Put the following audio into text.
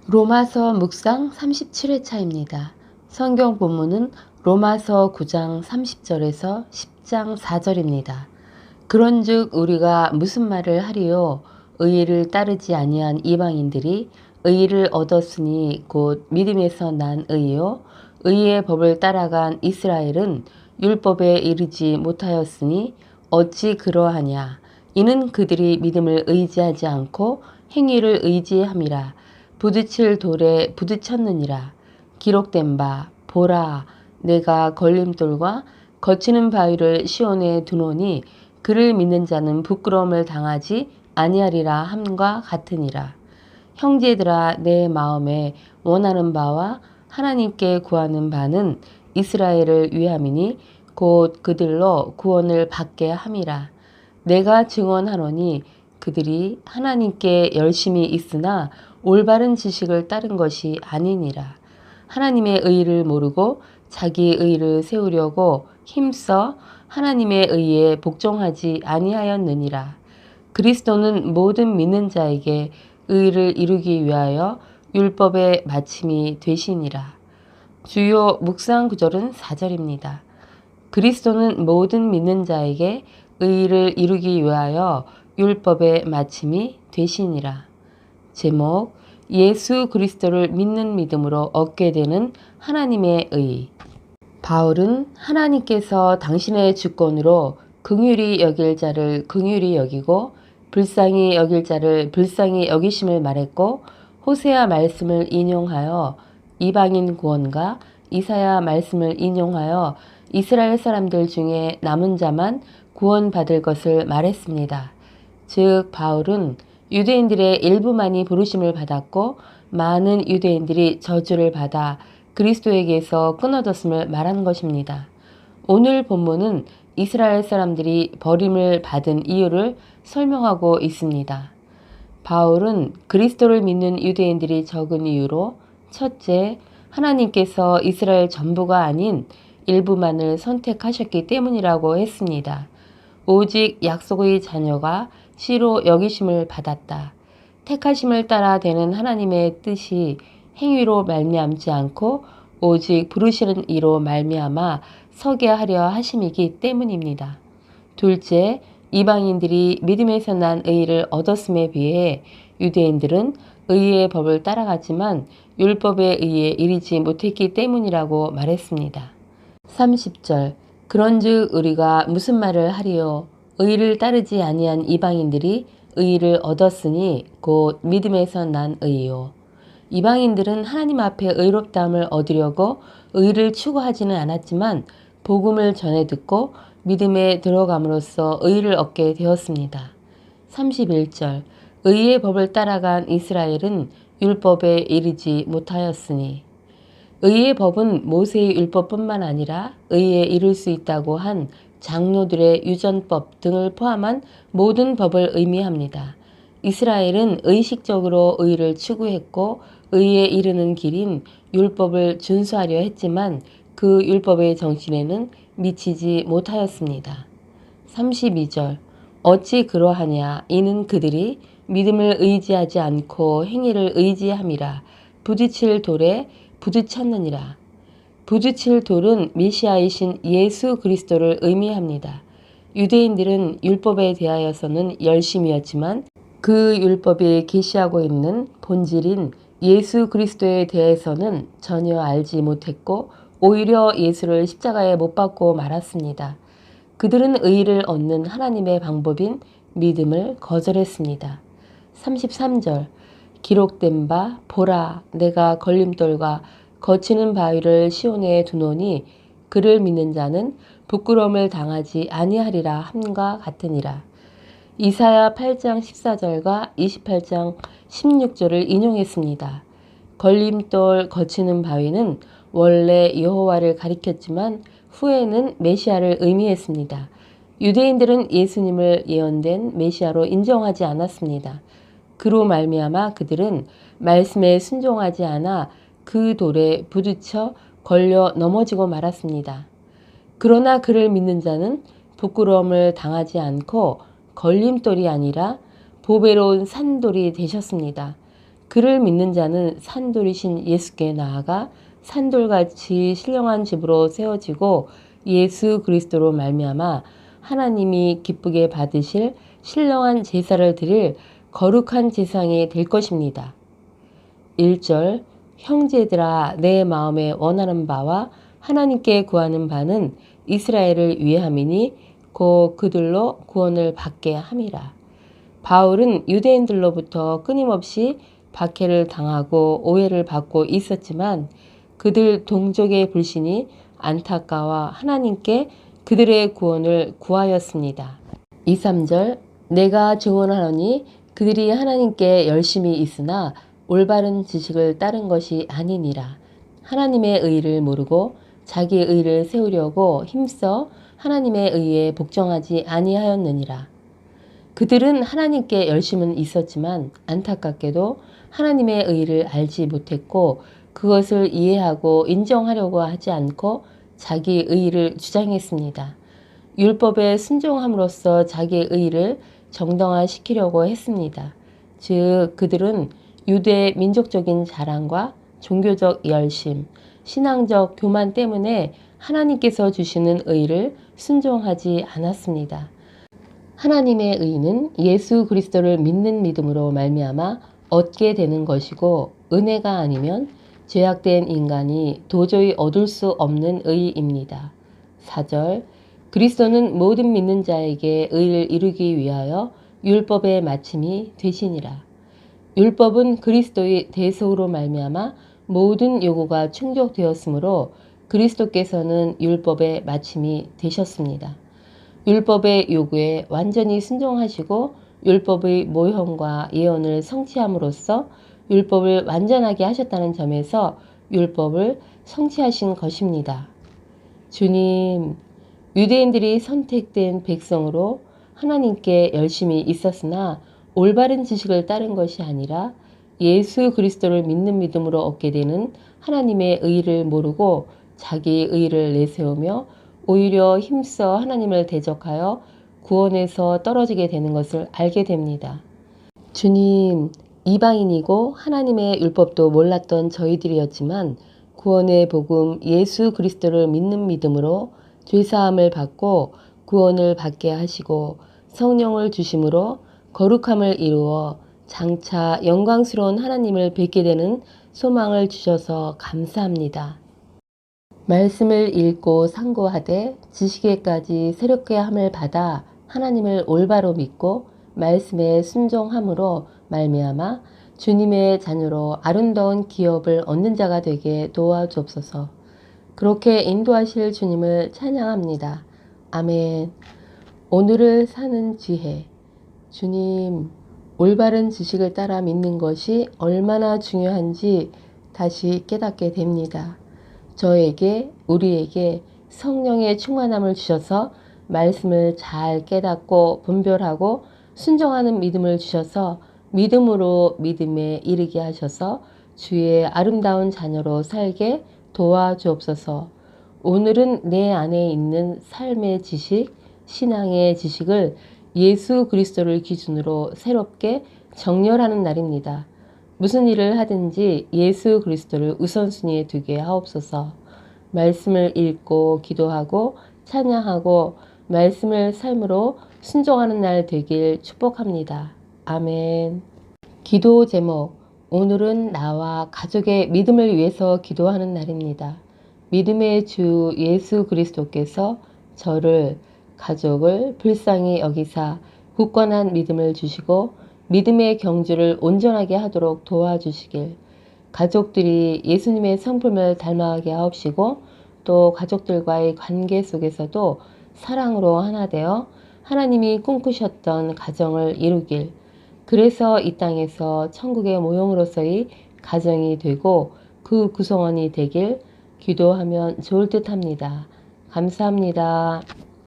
로마서 묵상 37회차입니다. 성경 본문은 로마서 9장 30절에서 10장 4절입니다. 그런즉 우리가 무슨 말을 하리요? 의의를 따르지 아니한 이방인들이 의의를 얻었으니 곧 믿음에서 난 의요. 의의 법을 따라간 이스라엘은 율법에 이르지 못하였으니 어찌 그러하냐? 이는 그들이 믿음을 의지하지 않고 행위를 의지함이라. 부딪힐 돌에 부딪혔느니라. 기록된 바 보라, 내가 걸림돌과 거치는 바위를 시온에 두노니 그를 믿는 자는 부끄러움을 당하지 아니하리라 함과 같으니라. 형제들아, 내 마음에 원하는 바와 하나님께 구하는 바는 이스라엘을 위함이니 곧 그들로 구원을 받게 함이라. 내가 증언하노니 그들이 하나님께 열심히 있으나 올바른 지식을 따른 것이 아니니라. 하나님의 의를 모르고 자기 의를 세우려고 힘써 하나님의 의에 복종하지 아니하였느니라. 그리스도는 모든 믿는 자에게 의를 이루기 위하여 율법의 마침이 되시니라. 주요 묵상 구절은 4절입니다. 그리스도는 모든 믿는 자에게 의를 이루기 위하여 율법의 마침이 되시니라. 제목, 예수 그리스도를 믿는 믿음으로 얻게 되는 하나님의 의. 바울은 하나님께서 당신의 주권으로 긍휼히 여길 자를 긍휼히 여기고 불쌍히 여길 자를 불쌍히 여기심을 말했고, 호세아 말씀을 인용하여 이방인 구원과 이사야 말씀을 인용하여 이스라엘 사람들 중에 남은 자만 구원받을 것을 말했습니다. 즉 바울은 유대인들의 일부만이 부르심을 받았고 많은 유대인들이 저주를 받아 그리스도에게서 끊어졌음을 말한 것입니다. 오늘 본문은 이스라엘 사람들이 버림을 받은 이유를 설명하고 있습니다. 바울은 그리스도를 믿는 유대인들이 적은 이유로 첫째, 하나님께서 이스라엘 전부가 아닌 일부만을 선택하셨기 때문이라고 했습니다. 오직 약속의 자녀가 씨로 여기심을 받았다. 택하심을 따라 되는 하나님의 뜻이 행위로 말미암지 않고 오직 부르시는 이로 말미암아 서게 하려 하심이기 때문입니다. 둘째, 이방인들이 믿음에서 난 의를 얻었음에 비해 유대인들은 의의 법을 따라갔지만 율법에 의해 이르지 못했기 때문이라고 말했습니다. 30절, 그런즉 우리가 무슨 말을 하리요? 의를 따르지 아니한 이방인들이 의를 얻었으니 곧 믿음에서 난 의요. 이방인들은 하나님 앞에 의롭다함을 얻으려고 의를 추구하지는 않았지만 복음을 전해 듣고 믿음에 들어감으로써 의를 얻게 되었습니다. 31절, 의의 법을 따라간 이스라엘은 율법에 이르지 못하였으니. 의의 법은 모세의 율법뿐만 아니라 의에 이를 수 있다고 한 장로들의 유전법 등을 포함한 모든 법을 의미합니다. 이스라엘은 의식적으로 의를 추구했고 의에 이르는 길인 율법을 준수하려 했지만 그 율법의 정신에는 미치지 못하였습니다. 32절, 어찌 그러하냐? 이는 그들이 믿음을 의지하지 않고 행위를 의지함이라. 부딪힐 돌에 부딪혔느니라. 부딪힐 돌은 메시아이신 예수 그리스도를 의미합니다. 유대인들은 율법에 대하여서는 열심이었지만 그 율법이 계시하고 있는 본질인 예수 그리스도에 대해서는 전혀 알지 못했고 오히려 예수를 십자가에 못 박고 말았습니다. 그들은 의를 얻는 하나님의 방법인 믿음을 거절했습니다. 33절, 기록된 바 보라, 내가 걸림돌과 거치는 바위를 시온에 두노니 그를 믿는 자는 부끄러움을 당하지 아니하리라 함과 같으니라. 이사야 8장 14절과 28장 16절을 인용했습니다. 걸림돌 거치는 바위는 원래 여호와를 가리켰지만 후에는 메시아를 의미했습니다. 유대인들은 예수님을 예언된 메시아로 인정하지 않았습니다. 그로 말미암아 그들은 말씀에 순종하지 않아 그 돌에 부딪혀 걸려 넘어지고 말았습니다. 그러나 그를 믿는 자는 부끄러움을 당하지 않고 걸림돌이 아니라 보배로운 산돌이 되셨습니다. 그를 믿는 자는 산돌이신 예수께 나아가 산돌같이 신령한 집으로 세워지고 예수 그리스도로 말미암아 하나님이 기쁘게 받으실 신령한 제사를 드릴 거룩한 제사장이 될 것입니다. 1절 형제들아 내 마음에 원하는 바와 하나님께 구하는 바는 이스라엘을 위함이니 곧 그들로 구원을 받게 함이라. 바울은 유대인들로부터 끊임없이 박해를 당하고 오해를 받고 있었지만 그들 동족의 불신이 안타까워 하나님께 그들의 구원을 구하였습니다. 2, 3절 내가 증언하노니 그들이 하나님께 열심히 있으나 올바른 지식을 따른 것이 아니니라. 하나님의 의를 모르고 자기의 의를 세우려고 힘써 하나님의 의에 복종하지 아니하였느니라. 그들은 하나님께 열심은 있었지만 안타깝게도 하나님의 의를 알지 못했고 그것을 이해하고 인정하려고 하지 않고 자기의 의를 주장했습니다. 율법에 순종함으로써 자기의 의를 정당화시키려고 했습니다. 즉 그들은 유대 민족적인 자랑과 종교적 열심, 신앙적 교만 때문에 하나님께서 주시는 의를 순종하지 않았습니다. 하나님의 의는 예수 그리스도를 믿는 믿음으로 말미암아 얻게 되는 것이고 은혜가 아니면 죄악된 인간이 도저히 얻을 수 없는 의입니다. 4절 그리스도는 모든 믿는 자에게 의를 이루기 위하여 율법의 마침이 되시니라. 율법은 그리스도의 대속으로 말미암아 모든 요구가 충족되었으므로 그리스도께서는 율법의 마침이 되셨습니다. 율법의 요구에 완전히 순종하시고 율법의 모형과 예언을 성취함으로써 율법을 완전하게 하셨다는 점에서 율법을 성취하신 것입니다. 주님, 유대인들이 선택된 백성으로 하나님께 열심히 있었으나 올바른 지식을 따른 것이 아니라 예수 그리스도를 믿는 믿음으로 얻게 되는 하나님의 의를 모르고 자기의 의를 내세우며 오히려 힘써 하나님을 대적하여 구원에서 떨어지게 되는 것을 알게 됩니다. 주님, 이방인이고 하나님의 율법도 몰랐던 저희들이었지만 구원의 복음 예수 그리스도를 믿는 믿음으로 죄사함을 받고 구원을 받게 하시고 성령을 주심으로 거룩함을 이루어 장차 영광스러운 하나님을 뵙게 되는 소망을 주셔서 감사합니다. 말씀을 읽고 상고하되 지식에까지 새롭게 함을 받아 하나님을 올바로 믿고 말씀에 순종함으로 말미암아 주님의 자녀로 아름다운 기업을 얻는 자가 되게 도와주옵소서. 그렇게 인도하실 주님을 찬양합니다. 아멘. 오늘을 사는 지혜. 주님, 올바른 지식을 따라 믿는 것이 얼마나 중요한지 다시 깨닫게 됩니다. 저에게, 우리에게 성령의 충만함을 주셔서 말씀을 잘 깨닫고 분별하고 순종하는 믿음을 주셔서 믿음으로 믿음에 이르게 하셔서 주의 아름다운 자녀로 살게 도와주옵소서. 오늘은 내 안에 있는 삶의 지식, 신앙의 지식을 예수 그리스도를 기준으로 새롭게 정렬하는 날입니다. 무슨 일을 하든지 예수 그리스도를 우선순위에 두게 하옵소서. 말씀을 읽고 기도하고 찬양하고 말씀을 삶으로 순종하는 날 되길 축복합니다. 아멘. 기도 제목. 오늘은 나와 가족의 믿음을 위해서 기도하는 날입니다. 믿음의 주 예수 그리스도께서 저를, 가족을 불쌍히 여기사 굳건한 믿음을 주시고 믿음의 경주를 온전하게 하도록 도와주시길, 가족들이 예수님의 성품을 닮아가게 하옵시고 또 가족들과의 관계 속에서도 사랑으로 하나 되어 하나님이 꿈꾸셨던 가정을 이루길, 그래서 이 땅에서 천국의 모형으로서의 가정이 되고 그 구성원이 되길 기도하면 좋을 듯 합니다. 감사합니다.